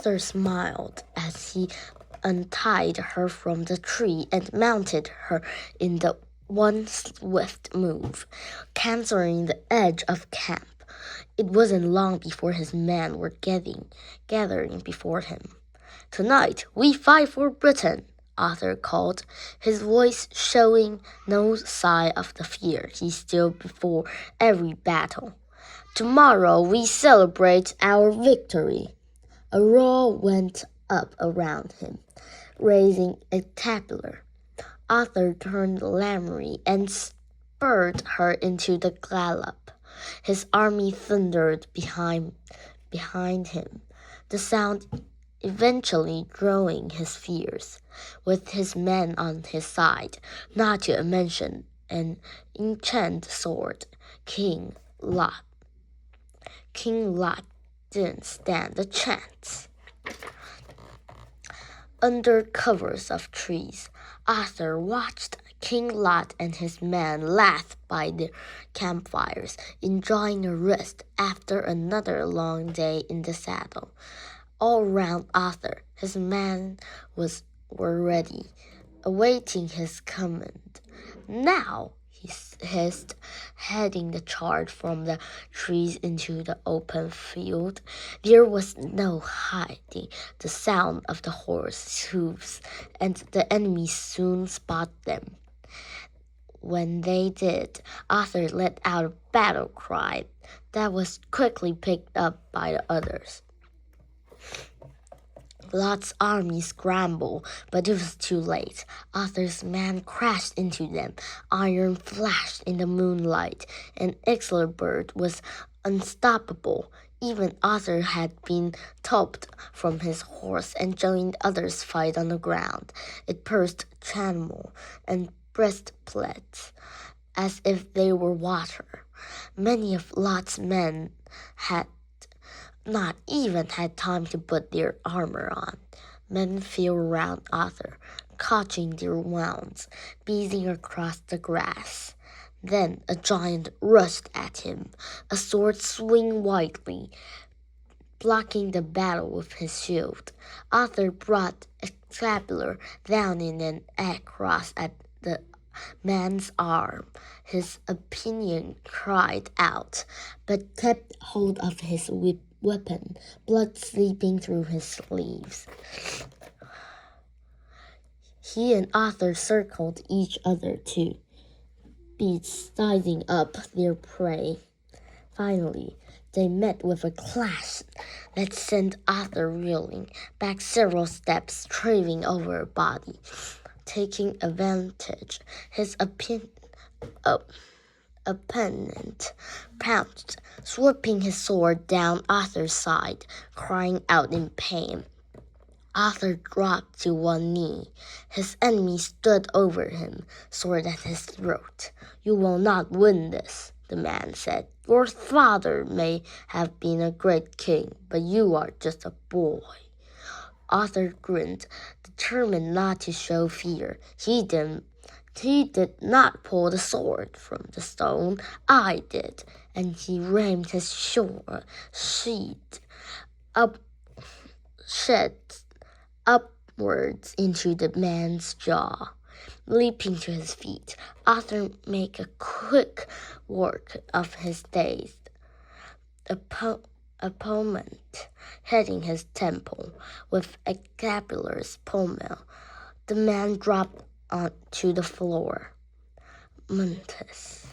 Arthur smiled as he untied her from the tree and mounted her in the one swift move, canceling the edge of camp. It wasn't long before his men were gathering before him. "Tonight we fight for Britain," Arthur called, his voice showing no sign of the fear he still before every battle. "Tomorrow we celebrate our victory." A roar went up around him, raising a tabler. Arthur turned Lamoury and spurred her into the gallop. His army thundered behind him, the sound eventually drawing his fears, with his men on his side, not to mention an enchanted sword. King Lot didn't stand a chance. Under covers of trees, Arthur watched King Lot and his men laugh by their campfires, enjoying a rest after another long day in the saddle. All round Arthur, his men were ready, awaiting his command. "Now," he hissed, heading the charge from the trees into the open field. There was no hiding the sound of the horse's hoofs, and the enemy soon spotted them. When they did, Arthur let out a battle cry that was quickly picked up by the others. Lot's army scrambled, but it was too late. Arthur's men crashed into them. Iron flashed in the moonlight, and Excalibur was unstoppable. Even Arthur had been topped from his horse and joined others' fight on the ground. It pierced channel and breastplates as if they were water. Many of Lot's men had not even had time to put their armor on. Men fell around Arthur, catching their wounds, beating across the grass. Then a giant rushed at him, a sword swinging wildly, blocking the battle with his shield. Arthur brought Excalibur down in an cross at the man's arm. His opinion cried out, but kept hold of his weapon, blood seeping through his sleeves. He and Arthur circled each other too, sizing up their prey. Finally, they met with a clash that sent Arthur reeling back several steps, tripping over a body. Taking advantage, his opponent pounced, sweeping his sword down Arthur's side, crying out in pain. Arthur dropped to one knee. His enemy stood over him, sword at his throat. "You will not win this," the man said. "Your father may have been a great king, but you are just a boy." Arthur grinned, determined not to show fear. He did not pull the sword from the stone. I did, and he rammed his sheath upwards into the man's jaw. Leaping to his feet, Arthur made a quick work of his dazed opponent, hitting his temple with Excalibur's pommel. The man dropped onto the floor. Montes.